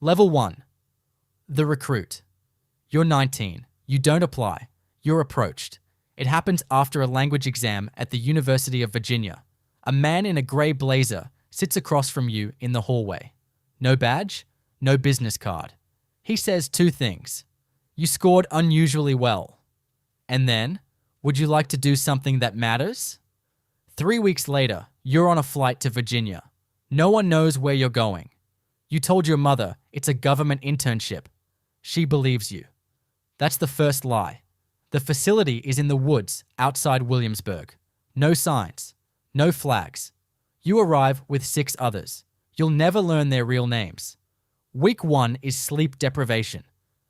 Level 1. The recruit. You're 19. You don't apply. You're approached. It happens after a language exam at the University of Virginia. A man in a grey blazer sits across from you in the hallway. No badge, no business card. He says two things. You scored unusually well. And then, would you like to do something that matters? 3 weeks later, you're on a flight to Virginia. No one knows where you're going. You told your mother it's a government internship. She believes you. That's the first lie. The facility is in the woods outside Williamsburg. No signs. No flags. You arrive with 6 others. You'll never learn their real names. Week 1 is sleep deprivation.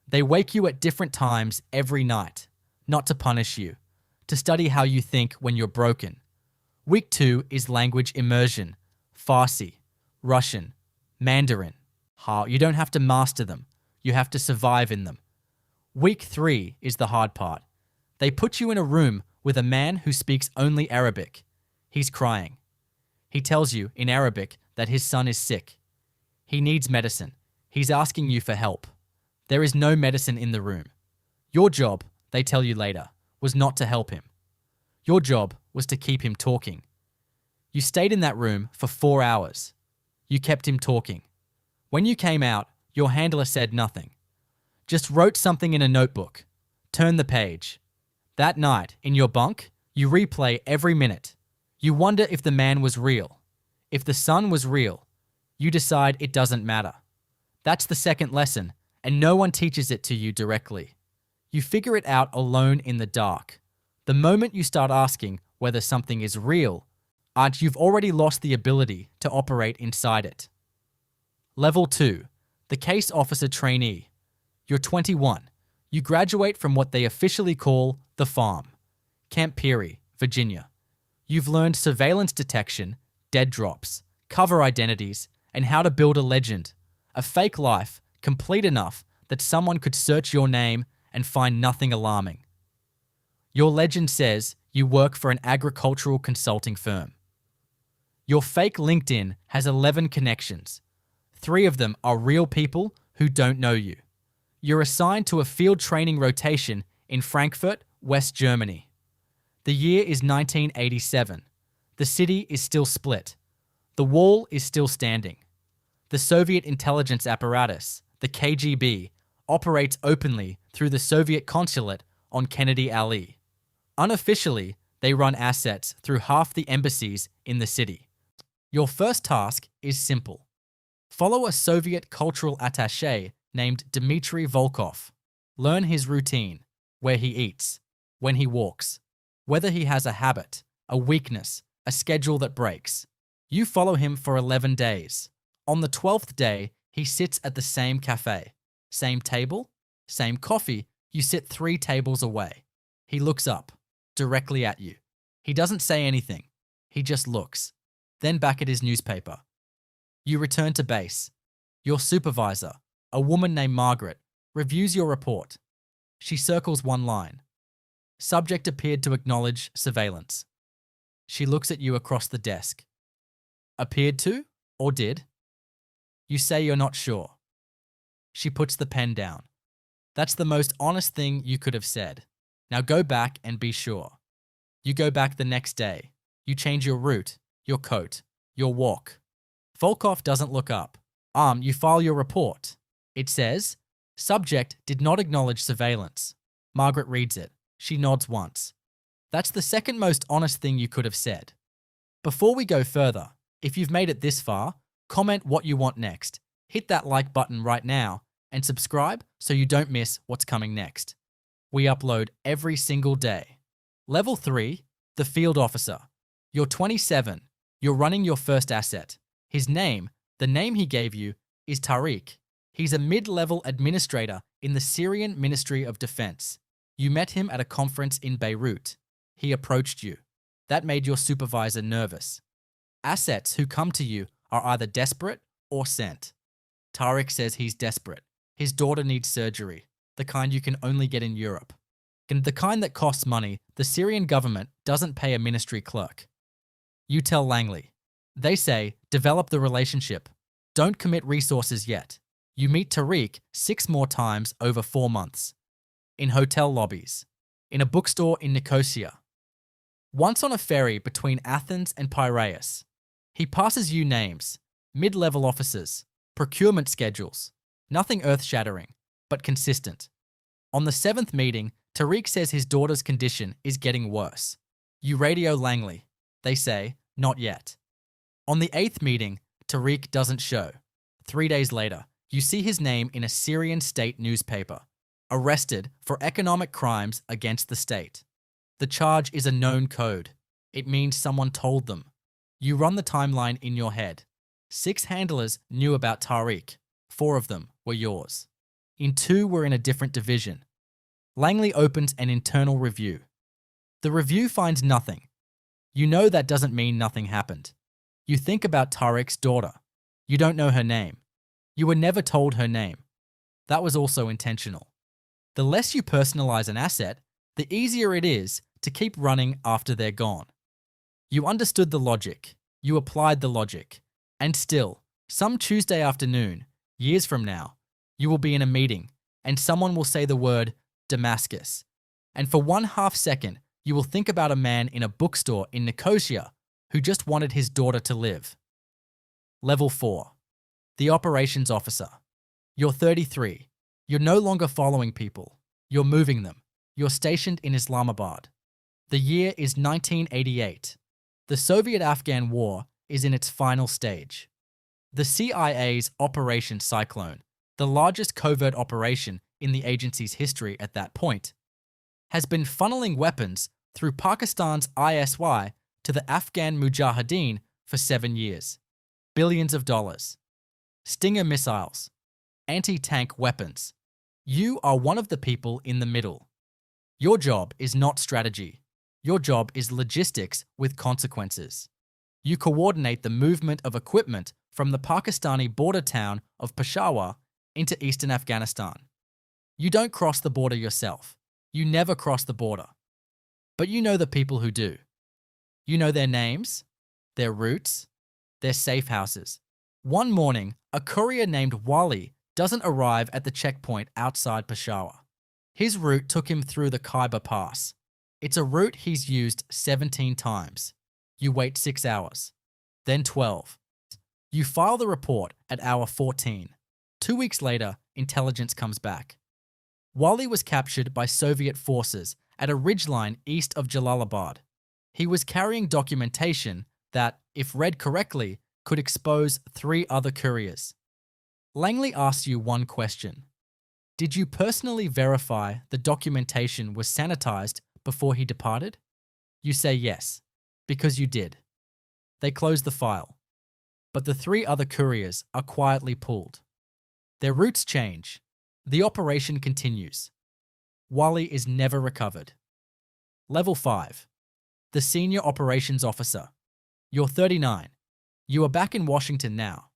They wake you at different times every night. Not to punish you. To study how you think when you're broken. Week 2 is language immersion. Farsi, Russian, Mandarin. You don't have to master them. You have to survive in them. Week 3 is the hard part. They put you in a room with a man who speaks only Arabic. He's crying. He tells you in Arabic that his son is sick. He needs medicine. He's asking you for help. There is no medicine in the room. Your job, they tell you later, was not to help him. Your job was to keep him talking. You stayed in that room for 4 hours. You kept him talking. When you came out, your handler said nothing. Just wrote something in a notebook. Turn the page. That night, in your bunk, you replay every minute. You wonder if the man was real. If the son was real. You decide it doesn't matter. That's the second lesson, and no one teaches it to you directly. You figure it out alone in the dark. The moment you start asking whether something is real, you've already lost the ability to operate inside it. Level 2. The case officer trainee. You're 21. You graduate from what they officially call the farm. Camp Peary, Virginia. You've learned surveillance detection, dead drops, cover identities, and how to build a legend. A fake life complete enough that someone could search your name and find nothing alarming. Your legend says you work for an agricultural consulting firm. Your fake LinkedIn has 11 connections. 3 of them are real people who don't know you. You're assigned to a field training rotation in Frankfurt, West Germany. The year is 1987. The city is still split. The wall is still standing. The Soviet intelligence apparatus, the KGB, operates openly through the Soviet consulate on Kennedy Alley. Unofficially, they run assets through half the embassies in the city. Your first task is simple. Follow a Soviet cultural attaché named Dmitry Volkov. Learn his routine, where he eats, when he walks, whether he has a habit, a weakness, a schedule that breaks. You follow him for 11 days. On the 12th day, he sits at the same cafe. Same table, same coffee, you sit 3 tables away. He looks up, directly at you. He doesn't say anything. He just looks, then back at his newspaper. You return to base. Your supervisor, a woman named Margaret, reviews your report. She circles one line. Subject appeared to acknowledge surveillance. She looks at you across the desk. Appeared to, or did? You say you're not sure. She puts the pen down. That's the most honest thing you could have said. Now go back and be sure. You go back the next day. You change your route, your coat, your walk. Volkov doesn't look up. You file your report. It says, subject did not acknowledge surveillance. Margaret reads it. She nods once. That's the second most honest thing you could have said. Before we go further, if you've made it this far, comment what you want next. Hit that like button right now and subscribe so you don't miss what's coming next. We upload every single day. Level 3, the field officer. You're 27. You're running your first asset. His name, the name he gave you, is Tariq. He's a mid-level administrator in the Syrian Ministry of Defense. You met him at a conference in Beirut. He approached you. That made your supervisor nervous. Assets who come to you are either desperate or sent. Tariq says he's desperate. His daughter needs surgery, the kind you can only get in Europe. And the kind that costs money, the Syrian government doesn't pay a ministry clerk. You tell Langley. They say, develop the relationship. Don't commit resources yet. You meet Tariq 6 more times over 4 months. In hotel lobbies. In a bookstore in Nicosia. Once on a ferry between Athens and Piraeus. He passes you names, mid-level officers, procurement schedules. Nothing earth-shattering, but consistent. On the 7th meeting, Tariq says his daughter's condition is getting worse. You radio Langley. They say, not yet. On the 8th meeting, Tariq doesn't show. 3 days later, you see his name in a Syrian state newspaper, arrested for economic crimes against the state. The charge is a known code. It means someone told them. You run the timeline in your head. 6 handlers knew about Tariq. 4 of them were yours. 2 were in a different division. Langley opens an internal review. The review finds nothing. You know that doesn't mean nothing happened. You think about Tariq's daughter. You don't know her name. You were never told her name. That was also intentional. The less you personalize an asset, the easier it is to keep running after they're gone. You understood the logic. You applied the logic. And still, some Tuesday afternoon, years from now, you will be in a meeting and someone will say the word Damascus. And for 1/2 second, you will think about a man in a bookstore in Nicosia who just wanted his daughter to live. Level 4. The operations officer. You're 33. You're no longer following people. You're moving them. You're stationed in Islamabad. The year is 1988. The Soviet-Afghan War is in its final stage. The CIA's Operation Cyclone, the largest covert operation in the agency's history at that point, has been funneling weapons through Pakistan's ISY to the Afghan Mujahideen for 7 years. Billions of dollars. Stinger missiles. Anti-tank weapons. You are one of the people in the middle. Your job is not strategy. Your job is logistics with consequences. You coordinate the movement of equipment from the Pakistani border town of Peshawar into eastern Afghanistan. You don't cross the border yourself. You never cross the border. But you know the people who do. You know their names, their routes, their safe houses. One morning, a courier named Wali doesn't arrive at the checkpoint outside Peshawar. His route took him through the Khyber Pass. It's a route he's used 17 times. You wait 6 hours, then 12. You file the report at hour 14. 2 weeks later, intelligence comes back. Wali was captured by Soviet forces at a ridgeline east of Jalalabad. He was carrying documentation that, if read correctly, could expose 3 other couriers. Langley asks you one question. Did you personally verify the documentation was sanitized before he departed? You say yes, because you did. They close the file. But the 3 other couriers are quietly pulled. Their routes change. The operation continues. Wali is never recovered. Level 5. The Senior Operations Officer. You're 39. You are back in Washington now.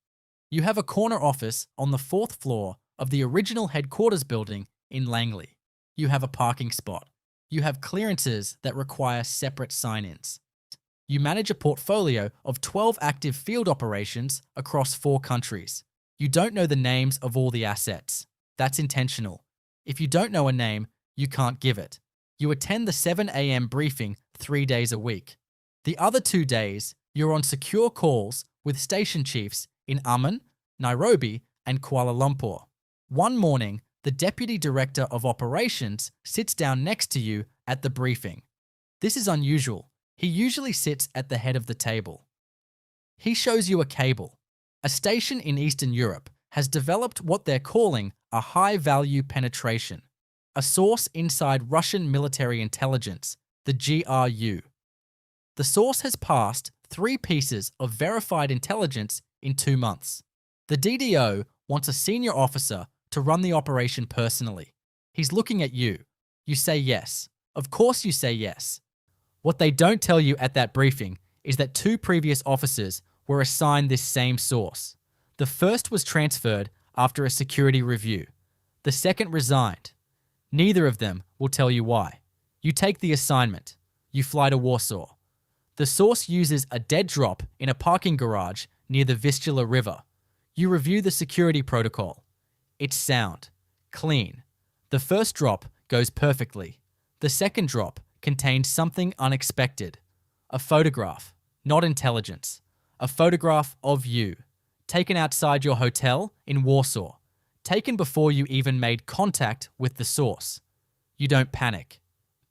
You have a corner office on the 4th floor of the original headquarters building in Langley. You have a parking spot. You have clearances that require separate sign-ins. You manage a portfolio of 12 active field operations across 4 countries. You don't know the names of all the assets. That's intentional. If you don't know a name, you can't give it. You attend the 7 a.m. briefing 3 days a week. The other 2 days, you're on secure calls with station chiefs in Amman, Nairobi, and Kuala Lumpur. One morning, the Deputy Director of Operations sits down next to you at the briefing. This is unusual. He usually sits at the head of the table. He shows you a cable. A station in Eastern Europe has developed what they're calling a high-value penetration, a source inside Russian military intelligence, the GRU. The source has passed 3 pieces of verified intelligence in 2 months. The DDO wants a senior officer to run the operation personally. He's looking at you. You say yes. Of course you say yes. What they don't tell you at that briefing is that 2 previous officers were assigned this same source. The first was transferred after a security review. The second resigned. Neither of them will tell you why. You take the assignment. You fly to Warsaw. The source uses a dead drop in a parking garage near the Vistula River. You review the security protocol. It's sound. Clean. The first drop goes perfectly. The second drop contains something unexpected. A photograph, not intelligence. A photograph of you, taken outside your hotel in Warsaw, taken before you even made contact with the source. You don't panic.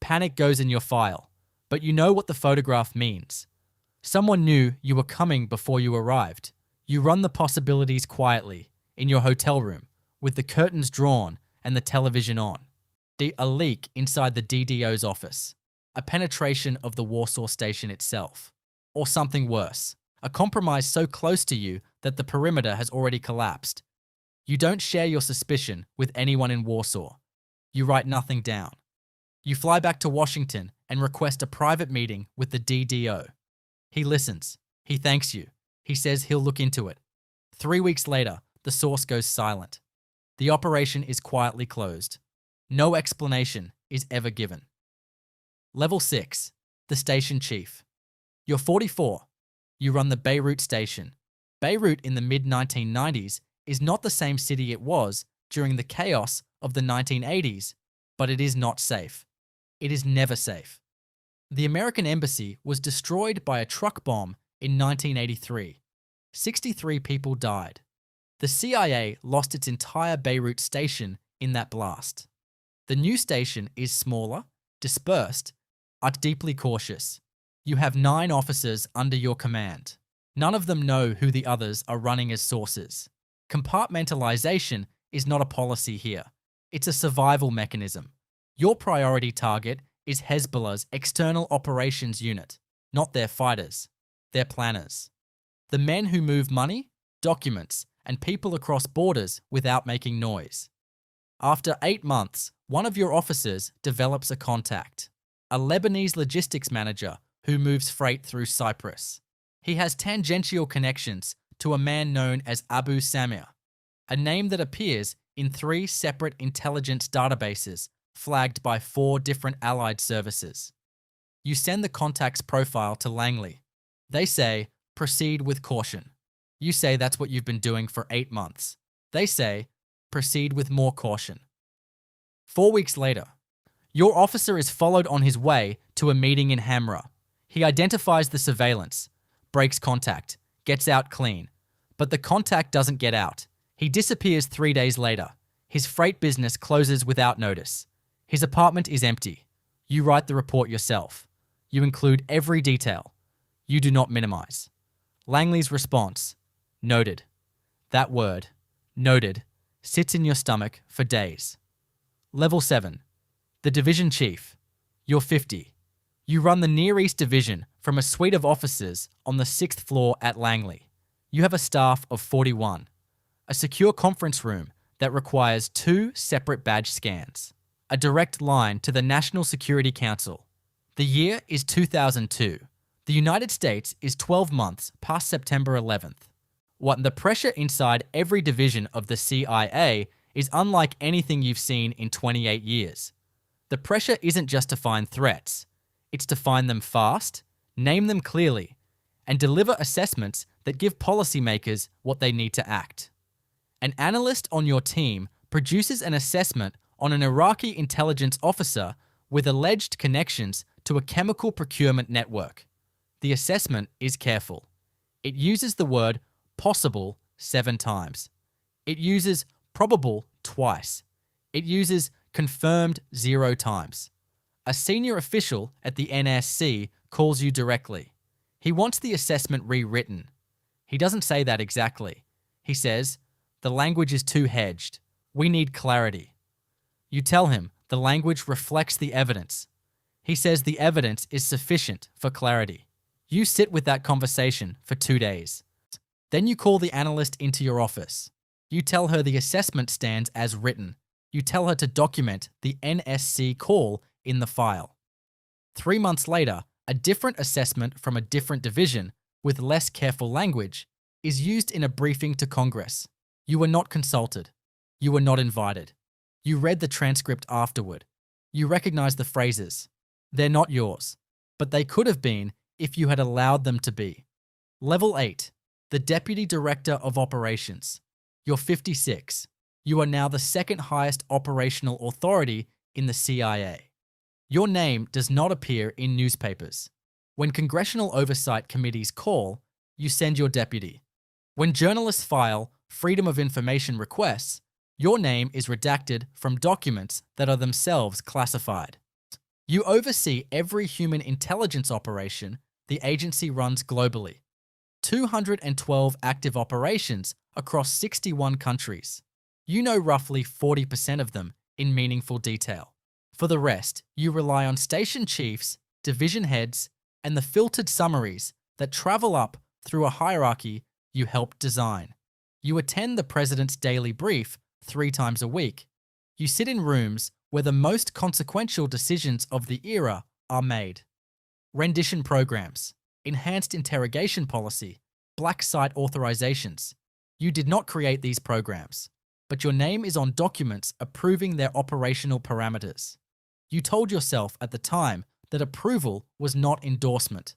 Panic goes in your file, but you know what the photograph means. Someone knew you were coming before you arrived. You run the possibilities quietly, in your hotel room, with the curtains drawn and the television on. A leak inside the DDO's office. A penetration of the Warsaw station itself. Or something worse. A compromise so close to you that the perimeter has already collapsed. You don't share your suspicion with anyone in Warsaw. You write nothing down. You fly back to Washington and request a private meeting with the DDO. He listens. He thanks you. He says he'll look into it. 3 weeks later, the source goes silent. The operation is quietly closed. No explanation is ever given. Level 6. The station chief. You're 44. You run the Beirut station. Beirut in the mid-1990s is not the same city it was during the chaos of the 1980s, but it is not safe. It is never safe. The American embassy was destroyed by a truck bomb in 1983. 63 people died. The CIA lost its entire Beirut station in that blast. The new station is smaller, dispersed, but deeply cautious. You have 9 officers under your command. None of them know who the others are running as sources. Compartmentalization is not a policy here. It's a survival mechanism. Your priority target is Hezbollah's external operations unit, not their fighters, their planners. The men who move money, documents, and people across borders without making noise. After 8 months, one of your officers develops a contact, a Lebanese logistics manager who moves freight through Cyprus. He has tangential connections to a man known as Abu Samir, a name that appears in 3 separate intelligence databases flagged by 4 different allied services. You send the contact's profile to Langley. They say, proceed with caution. You say that's what you've been doing for 8 months. They say, proceed with more caution. 4 weeks later, your officer is followed on his way to a meeting in Hamra. He identifies the surveillance, breaks contact, gets out clean. But the contact doesn't get out. He disappears 3 days later. His freight business closes without notice. His apartment is empty. You write the report yourself. You include every detail. You do not minimize. Langley's response, noted. That word, noted, sits in your stomach for days. Level 7. The division chief. You're 50. You run the Near East division from a suite of offices on the 6th floor at Langley. You have a staff of 41. A secure conference room that requires 2 separate badge scans. A direct line to the National Security Council. The year is 2002. The United States is 12 months past September 11th. The pressure inside every division of the CIA is unlike anything you've seen in 28 years. The pressure isn't just to find threats. It's to find them fast, name them clearly, and deliver assessments that give policymakers what they need to act. An analyst on your team produces an assessment on an Iraqi intelligence officer with alleged connections to a chemical procurement network. The assessment is careful. It uses the word possible 7 times. It uses probable twice. It uses confirmed 0 times. A senior official at the NSC calls you directly. He wants the assessment rewritten. He doesn't say that exactly. He says, the language is too hedged. We need clarity. You tell him the language reflects the evidence. He says the evidence is sufficient for clarity. You sit with that conversation for 2 days. Then you call the analyst into your office. You tell her the assessment stands as written. You tell her to document the NSC call in the file. 3 months later, a different assessment from a different division with less careful language is used in a briefing to Congress. You were not consulted. You were not invited. You read the transcript afterward. You recognize the phrases. They're not yours, but they could have been if you had allowed them to be. Level 8. The Deputy Director of Operations. You're 56. You are now the second highest operational authority in the CIA. Your name does not appear in newspapers. When congressional oversight committees call, you send your deputy. When journalists file Freedom of Information requests, your name is redacted from documents that are themselves classified. You oversee every human intelligence operation the agency runs globally. 212 active operations across 61 countries. You know roughly 40% of them in meaningful detail. For the rest, you rely on station chiefs, division heads, and the filtered summaries that travel up through a hierarchy you helped design. You attend the president's daily brief 3 times a week. You sit in rooms where the most consequential decisions of the era are made. Rendition programs, enhanced interrogation policy, black site authorizations. You did not create these programs, but your name is on documents approving their operational parameters. You told yourself at the time that approval was not endorsement,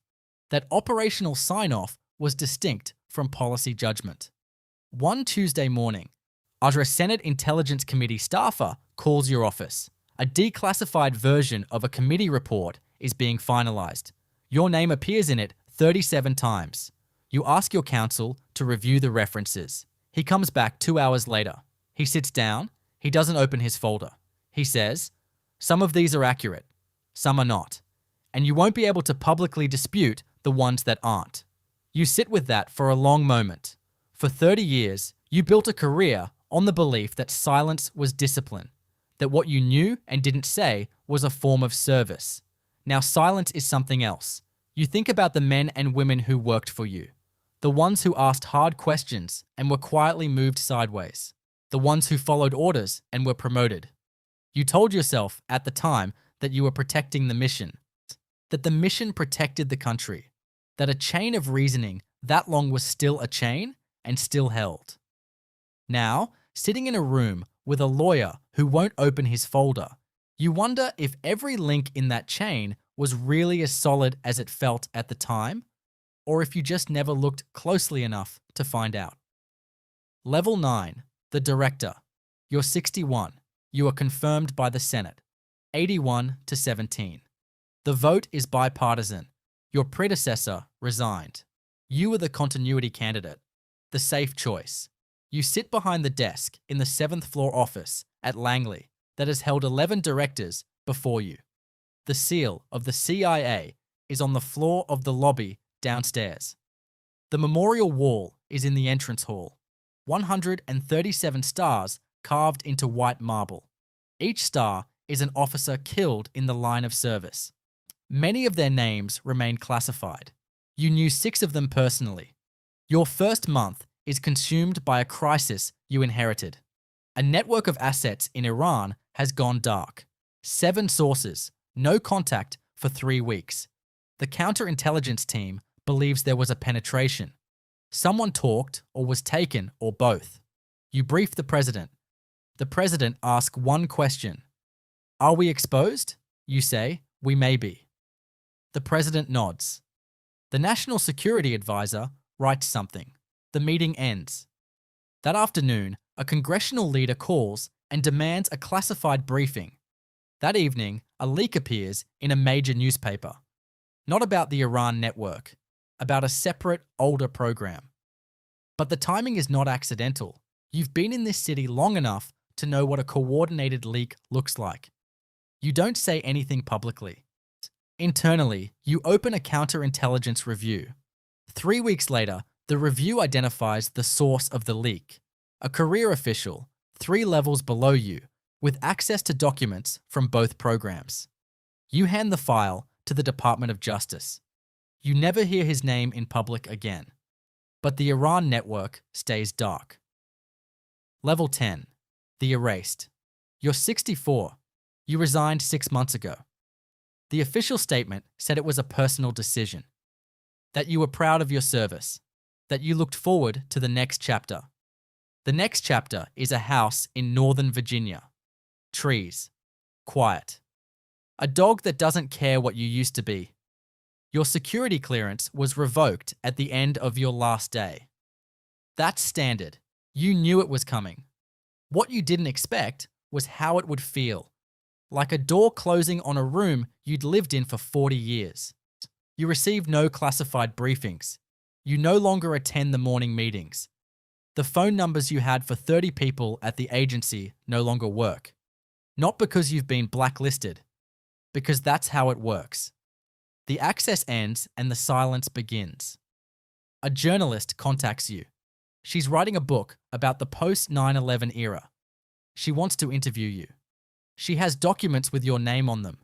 that operational sign-off was distinct from policy judgment. One Tuesday morning, a Senate Intelligence Committee staffer calls your office. A declassified version of a committee report is being finalized. Your name appears in it 37 times. You ask your counsel to review the references. He comes back 2 hours later. He sits down. He doesn't open his folder. He says, "Some of these are accurate, some are not, and you won't be able to publicly dispute the ones that aren't." You sit with that for a long moment. For 30 years, you built a career on the belief that silence was discipline, that what you knew and didn't say was a form of service. Now silence is something else. You think about the men and women who worked for you, the ones who asked hard questions and were quietly moved sideways, the ones who followed orders and were promoted. You told yourself at the time that you were protecting the mission, that the mission protected the country, that a chain of reasoning that long was still a chain and still held. Now, sitting in a room with a lawyer who won't open his folder, you wonder if every link in that chain was really as solid as it felt at the time, or if you just never looked closely enough to find out. Level 9, the director. You're 61. You are confirmed by the Senate, 81 to 17. The vote is bipartisan. Your predecessor resigned. You are the continuity candidate, the safe choice. You sit behind the desk in the 7th floor office at Langley that has held 11 directors before you. The seal of the CIA is on the floor of the lobby downstairs. The memorial wall is in the entrance hall. 137 stars carved into white marble. Each star is an officer killed in the line of service. Many of their names remain classified. You knew 6 of them personally. Your first month is consumed by a crisis you inherited. A network of assets in Iran has gone dark. 7 sources, no contact for 3 weeks. The counterintelligence team believes there was a penetration. Someone talked or was taken or both. You brief the president. The president asks one question. "Are we exposed?" You say, "We may be." The president nods. The national security advisor writes something. The meeting ends. That afternoon, a congressional leader calls and demands a classified briefing. That evening, a leak appears in a major newspaper. Not about the Iran network, about a separate, older program. But the timing is not accidental. You've been in this city long enough to know what a coordinated leak looks like. You don't say anything publicly. Internally, you open a counterintelligence review. 3 weeks later, the review identifies the source of the leak, a career official 3 levels below you, with access to documents from both programs. You hand the file to the Department of Justice. You never hear his name in public again. But the Iran network stays dark. Level 10. The erased. You're 64. You resigned 6 months ago. The official statement said it was a personal decision, that you were proud of your service, that you looked forward to the next chapter. The next chapter is a house in Northern Virginia. Trees. Quiet. A dog that doesn't care what you used to be. Your security clearance was revoked at the end of your last day. That's standard. You knew it was coming. What you didn't expect was how it would feel, like a door closing on a room you'd lived in for 40 years. You receive no classified briefings. You no longer attend the morning meetings. The phone numbers you had for 30 people at the agency no longer work. Not because you've been blacklisted, because that's how it works. The access ends and the silence begins. A journalist contacts you. She's writing a book about the post-9/11 era. She wants to interview you. She has documents with your name on them.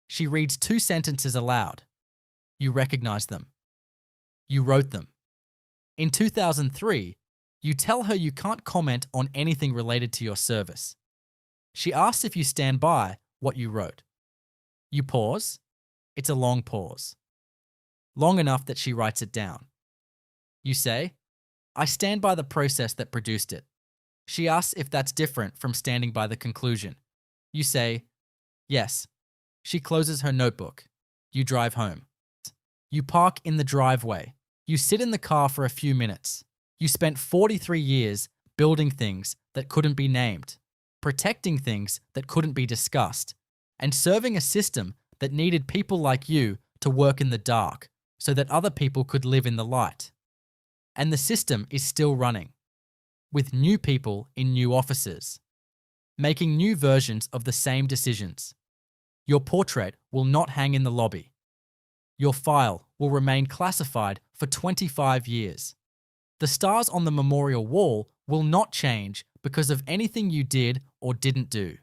She reads 2 sentences aloud. You recognize them. You wrote them. In 2003, you tell her you can't comment on anything related to your service. She asks if you stand by what you wrote. You pause. It's a long pause. Long enough that she writes it down. You say, "I stand by the process that produced it." She asks if that's different from standing by the conclusion. You say, "Yes." She closes her notebook. You drive home. You park in the driveway. You sit in the car for a few minutes. You spent 43 years building things that couldn't be named, protecting things that couldn't be discussed, and serving a system that needed people like you to work in the dark so that other people could live in the light. And the system is still running, with new people in new offices, making new versions of the same decisions. Your portrait will not hang in the lobby. Your file will remain classified for 25 years. The stars on the memorial wall will not change because of anything you did or didn't do.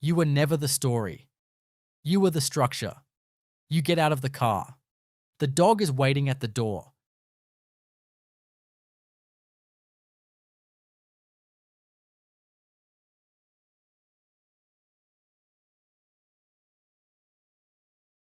You were never the story. You were the structure. You get out of the car. The dog is waiting at the door.